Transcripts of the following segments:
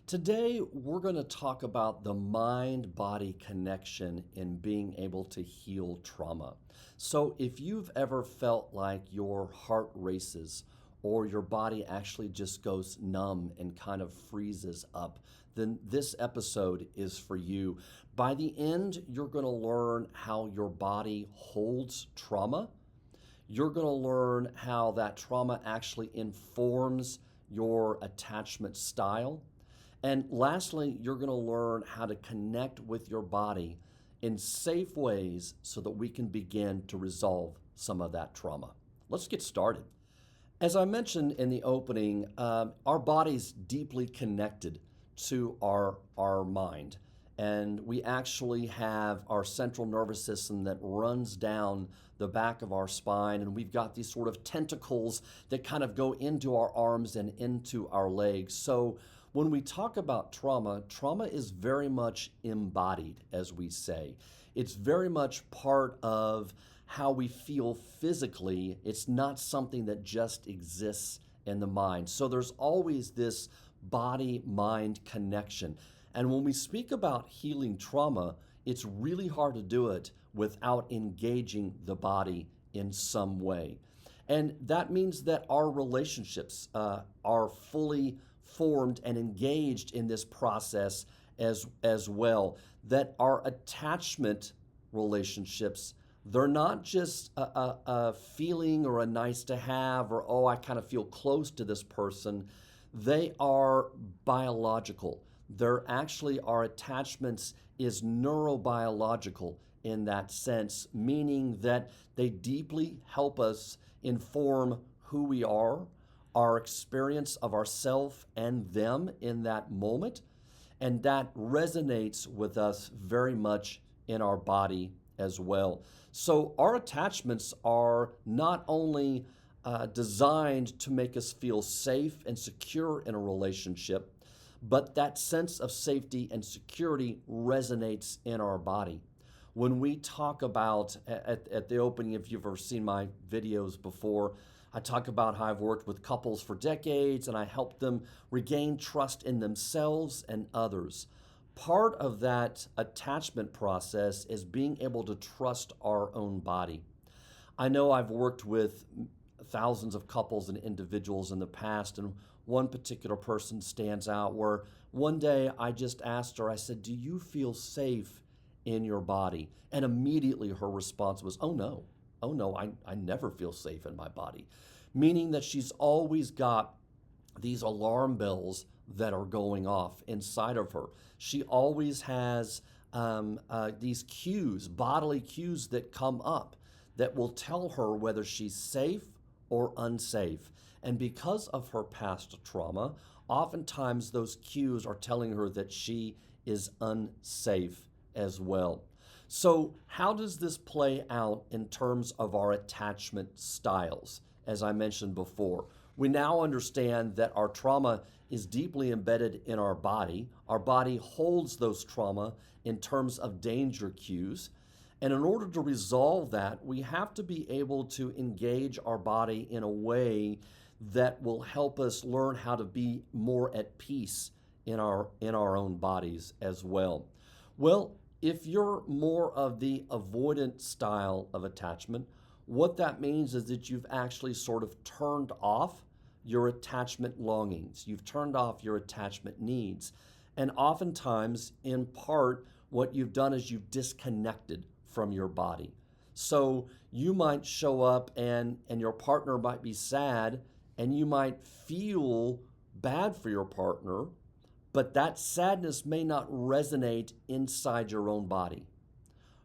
Today, we're going to talk about the mind body connection in being able to heal trauma. So, if you've ever felt like your heart races or your body actually just goes numb and kind of freezes up, then this episode is for you. By the end, you're going to learn how your body holds trauma. You're going to learn how that trauma actually informs your attachment style. And lastly, you're going to learn how to connect with your body in safe ways so that we can begin to resolve some of that trauma. Let's get started. As I mentioned in the opening, our body's deeply connected to our mind. And we actually have our central nervous system that runs down the back of our spine, and we've got these sort of tentacles that kind of go into our arms and into our legs. So when we talk about trauma, trauma is very much embodied, as we say. It's very much part of how we feel physically. It's not something that just exists in the mind. So there's always this body-mind connection. And when we speak about healing trauma, it's really hard to do it without engaging the body in some way. And that means that our relationships are fully formed and engaged in this process as well. That our attachment relationships, they're not just a feeling or a nice to have or, oh, I kind of feel close to this person. They are biological. They're actually, our attachments is neurobiological in that sense, meaning that they deeply help us inform who we are, our experience of ourself and them in that moment, and that resonates with us very much in our body as well. So our attachments are not only designed to make us feel safe and secure in a relationship, but that sense of safety and security resonates in our body. When we talk about, at the opening, if you've ever seen my videos before, I talk about how I've worked with couples for decades and I help them regain trust in themselves and others. Part of that attachment process is being able to trust our own body. I know I've worked with thousands of couples and individuals in the past, and one particular person stands out where one day I just asked her, I said, "Do you feel safe in your body?" And immediately her response was, oh no, I never feel safe in my body. Meaning that she's always got these alarm bells that are going off inside of her. She always has these cues, bodily cues that come up that will tell her whether she's safe or unsafe. And because of her past trauma, oftentimes those cues are telling her that she is unsafe as well. So how does this play out in terms of our attachment styles? As I mentioned before, we now understand that our trauma is deeply embedded in our body. Our body holds those trauma in terms of danger cues. And in order to resolve that, we have to be able to engage our body in a way that will help us learn how to be more at peace in our own bodies as well. Well, if you're more of the avoidant style of attachment, what that means is that you've actually sort of turned off your attachment longings. You've turned off your attachment needs. And oftentimes, in part, what you've done is you've disconnected from your body. So you might show up and your partner might be sad and you might feel bad for your partner, but that sadness may not resonate inside your own body.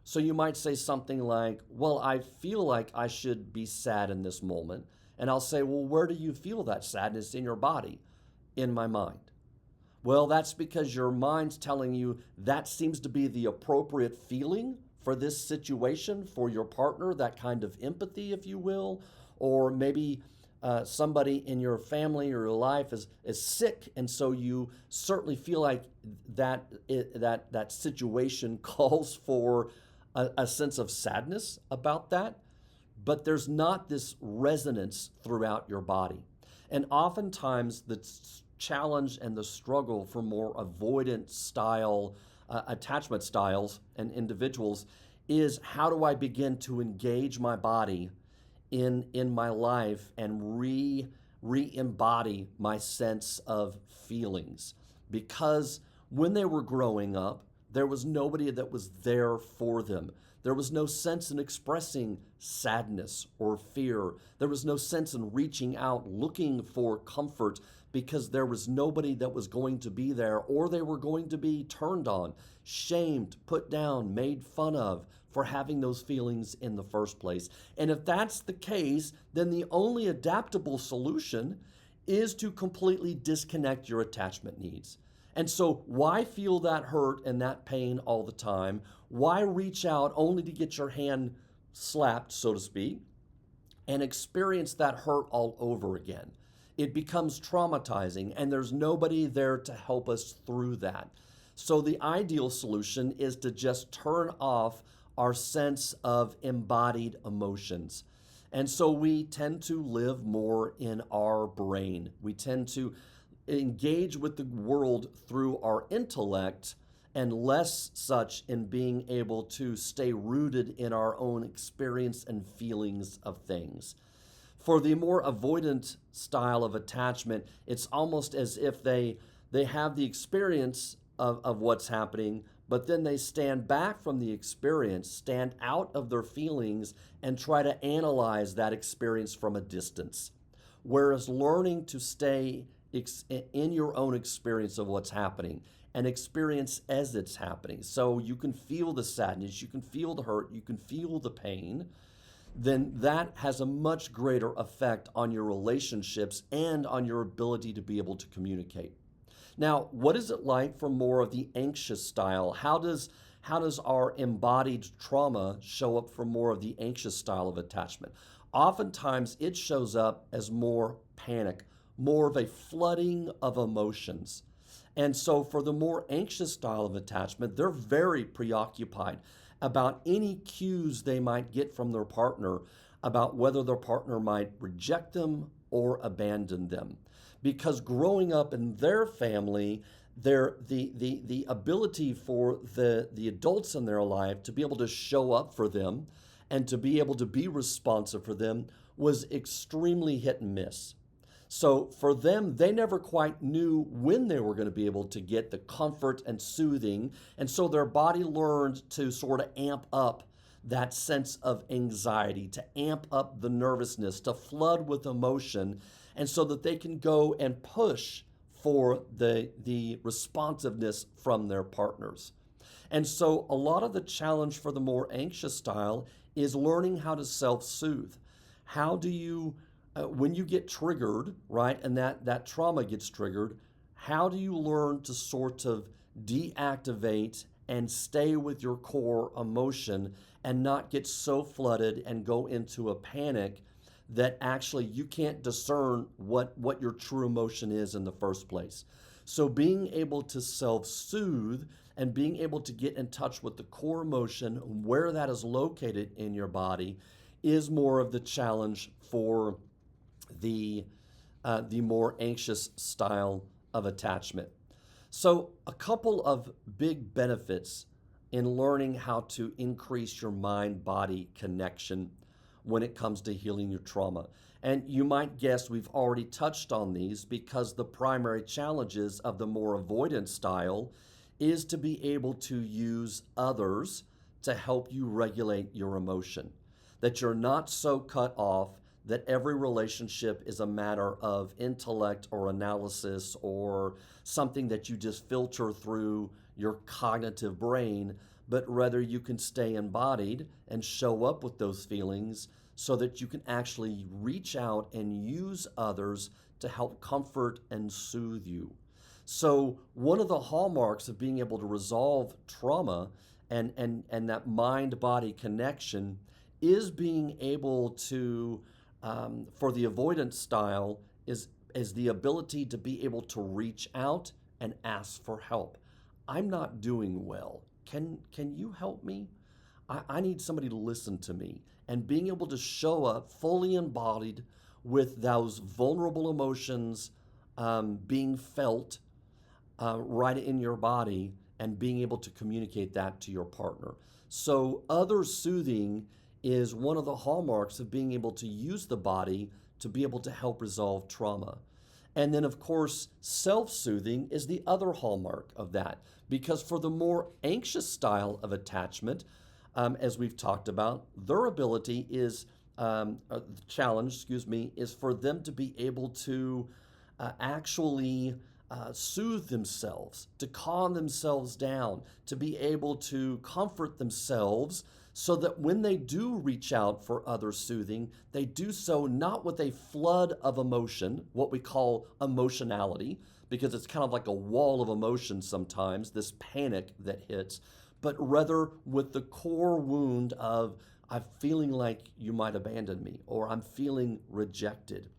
So you might say something like, well, I feel like I should be sad in this moment. And I'll say, well, where do you feel that sadness in your body? In my mind. Well, that's because your mind's telling you that seems to be the appropriate feeling for this situation, for your partner, that kind of empathy, if you will. Or maybe somebody in your family or your life is sick, and so you certainly feel like that situation calls for a sense of sadness about that, but there's not this resonance throughout your body. And oftentimes challenge and the struggle for more avoidant style attachment styles and individuals is, how do I begin to engage my body in my life and re-embody my sense of feelings? Because when they were growing up, there was nobody that was there for them. There was no sense in expressing sadness or fear. There was no sense in reaching out looking for comfort, because there was nobody that was going to be there, or they were going to be turned on, shamed, put down, made fun of for having those feelings in the first place. And if that's the case, then the only adaptable solution is to completely disconnect your attachment needs. And so, why feel that hurt and that pain all the time? Why reach out only to get your hand slapped, so to speak, and experience that hurt all over again? It becomes traumatizing, and there's nobody there to help us through that. So, the ideal solution is to just turn off our sense of embodied emotions. And so we tend to live more in our brain. We tend to engage with the world through our intellect, and less such in being able to stay rooted in our own experience and feelings of things. For the more avoidant style of attachment, it's almost as if they have the experience of what's happening, but then they stand back from the experience, stand out of their feelings, and try to analyze that experience from a distance. Whereas learning to stay in your own experience of what's happening and experience as it's happening, so you can feel the sadness, you can feel the hurt, you can feel the pain, then that has a much greater effect on your relationships and on your ability to be able to communicate. Now, what is it like for more of the anxious style? How does our embodied trauma show up for more of the anxious style of attachment? Oftentimes, it shows up as more panic, more of a flooding of emotions. And so, for the more anxious style of attachment, they're very preoccupied about any cues they might get from their partner about whether their partner might reject them or abandon them. Because growing up in their family, the ability for the adults in their life to be able to show up for them and to be able to be responsive for them was extremely hit and miss. So for them, they never quite knew when they were going to be able to get the comfort and soothing. And so their body learned to sort of amp up that sense of anxiety, to amp up the nervousness, to flood with emotion, and so that they can go and push for the responsiveness from their partners. And so a lot of the challenge for the more anxious style is learning how to self-soothe. How do you, when you get triggered, right, and that trauma gets triggered, how do you learn to sort of deactivate and stay with your core emotion and not get so flooded and go into a panic that actually you can't discern what your true emotion is in the first place? So being able to self-soothe and being able to get in touch with the core emotion, where that is located in your body, is more of the challenge for the more anxious style of attachment. So a couple of big benefits in learning how to increase your mind-body connection when it comes to healing your trauma. And you might guess we've already touched on these, because the primary challenges of the more avoidant style is to be able to use others to help you regulate your emotion. That you're not so cut off that every relationship is a matter of intellect or analysis or something that you just filter through your cognitive brain, but rather you can stay embodied and show up with those feelings so that you can actually reach out and use others to help comfort and soothe you. So one of the hallmarks of being able to resolve trauma and that mind-body connection is being able to, for the avoidance style, is the ability to be able to reach out and ask for help. I'm not doing well. Can you help me? I need somebody to listen to me. And being able to show up fully embodied with those vulnerable emotions being felt right in your body and being able to communicate that to your partner. So, other soothing is one of the hallmarks of being able to use the body to be able to help resolve trauma. And then, of course, self soothing is the other hallmark of that. Because for the more anxious style of attachment, as we've talked about, their ability is, the challenge, excuse me, is for them to be able to actually soothe themselves, to calm themselves down, to be able to comfort themselves so that when they do reach out for other soothing, they do so not with a flood of emotion, what we call emotionality, because it's kind of like a wall of emotion sometimes, this panic that hits, but rather with the core wound of, I'm feeling like you might abandon me, or I'm feeling rejected,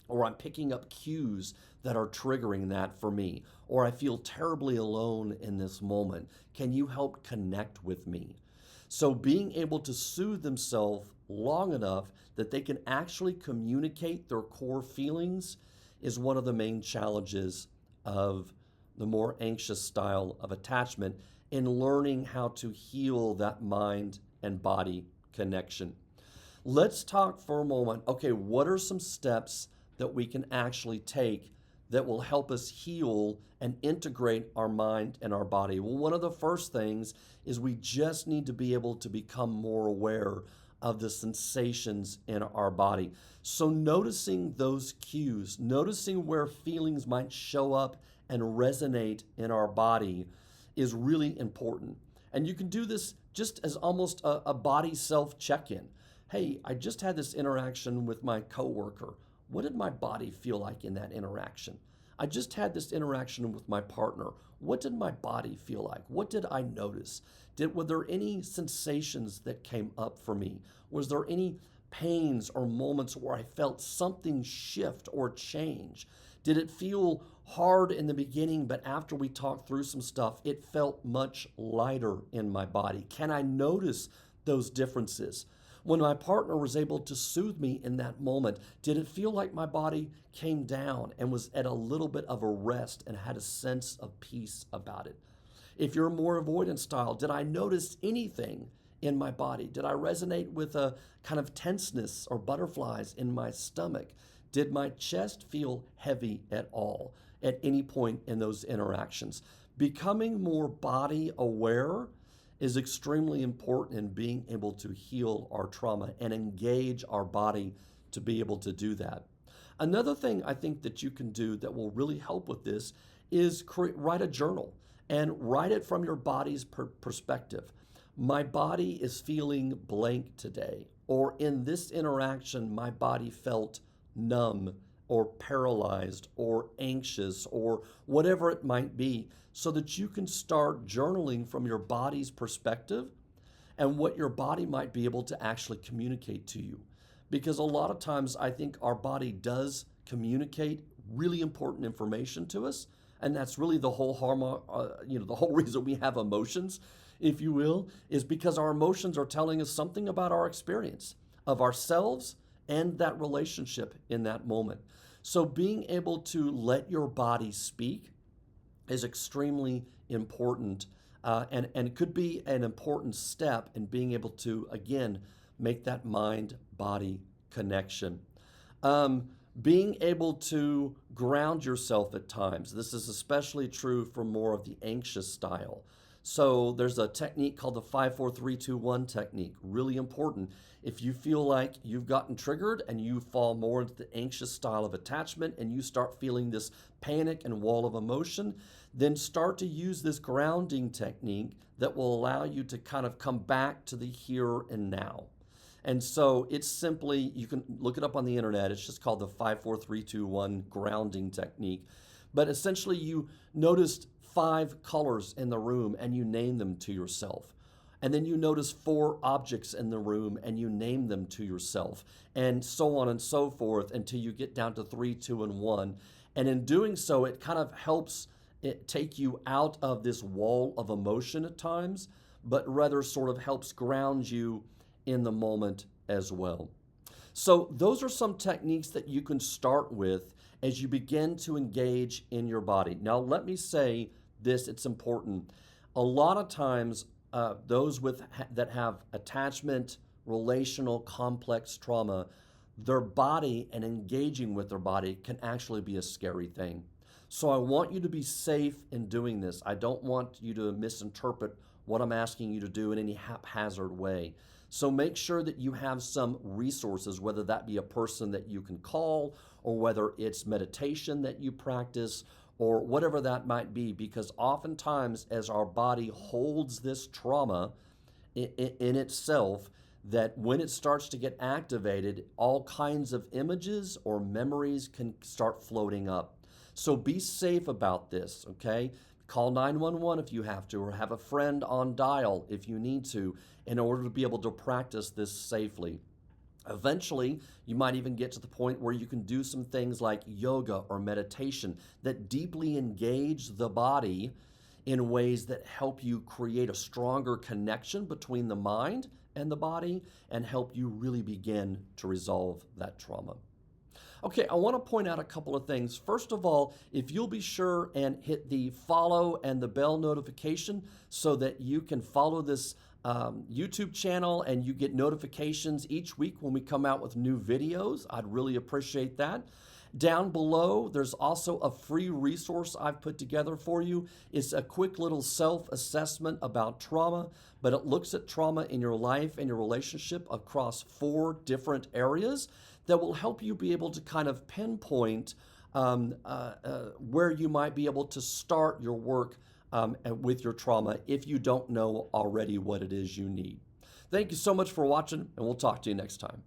or I'm picking up cues that are triggering that for me, or I feel terribly alone in this moment. Can you help connect with me? So, being able to soothe themselves long enough that they can actually communicate their core feelings is one of the main challenges of the more anxious style of attachment in learning how to heal that mind and body connection. Let's talk for a moment. Okay, what are some steps that we can actually take that will help us heal and integrate our mind and our body? Well, one of the first things is we just need to be able to become more aware of the sensations in our body. So, noticing those cues, noticing where feelings might show up and resonate in our body is really important. And you can do this just as almost a body self check in. Hey, I just had this interaction with my coworker. What did my body feel like in that interaction? I just had this interaction with my partner. What did my body feel like? What did I notice? Were there any sensations that came up for me? Was there any pains or moments where I felt something shift or change? Did it feel hard in the beginning, but after we talked through some stuff, it felt much lighter in my body? Can I notice those differences? When my partner was able to soothe me in that moment, did it feel like my body came down and was at a little bit of a rest and had a sense of peace about it? If you're more avoidant style, did I notice anything in my body? Did I resonate with a kind of tenseness or butterflies in my stomach? Did my chest feel heavy at all at any point in those interactions? Becoming more body aware is extremely important in being able to heal our trauma and engage our body to be able to do that. Another thing I think that you can do that will really help with this is write a journal and write it from your body's perspective. My body is feeling blank today, or in this interaction, my body felt numb or paralyzed or anxious or whatever it might be, so that you can start journaling from your body's perspective and what your body might be able to actually communicate to you. Because a lot of times I think our body does communicate really important information to us, and that's really the whole the whole reason we have emotions, if you will, is because our emotions are telling us something about our experience of ourselves and that relationship in that moment. So being able to let your body speak is extremely important, and could be an important step in being able to, again, make that mind-body connection. Being able to ground yourself at times. This is especially true for more of the anxious style. So there's a technique called the 5-4-3-2-1 technique, really important. If you feel like you've gotten triggered and you fall more into the anxious style of attachment and you start feeling this panic and wall of emotion, then start to use this grounding technique that will allow you to kind of come back to the here and now. And so it's simply, you can look it up on the internet. It's just called the 5-4-3-2-1 grounding technique. But essentially, you noticed 5 colors in the room and you name them to yourself. And then you notice 4 objects in the room and you name them to yourself, and so on and so forth until you get down to 3, 2, and 1. And in doing so, it kind of helps it take you out of this wall of emotion at times, but rather sort of helps ground you in the moment as well. So those are some techniques that you can start with. as you begin to engage in your body. Now, let me say this, it's important. A lot of times, those that have attachment, relational, complex trauma, their body and engaging with their body can actually be a scary thing. So I want you to be safe in doing this. I don't want you to misinterpret what I'm asking you to do in any haphazard way. So make sure that you have some resources, whether that be a person that you can call, or whether it's meditation that you practice, or whatever that might be, because oftentimes as our body holds this trauma in itself, that when it starts to get activated, all kinds of images or memories can start floating up. So be safe about this, okay? Call 911 if you have to, or have a friend on dial if you need to, in order to be able to practice this safely. Eventually, you might even get to the point where you can do some things like yoga or meditation that deeply engage the body in ways that help you create a stronger connection between the mind and the body and help you really begin to resolve that trauma. Okay, I want to point out a couple of things. First of all, if you'll be sure and hit the follow and the bell notification so that you can follow this YouTube channel and you get notifications each week when we come out with new videos, I'd really appreciate that. Down below, there's also a free resource I've put together for you. It's a quick little self-assessment about trauma, but it looks at trauma in your life and your relationship across 4 different areas that will help you be able to kind of pinpoint where you might be able to start your work with your trauma if you don't know already what it is you need. Thank you so much for watching, and we'll talk to you next time.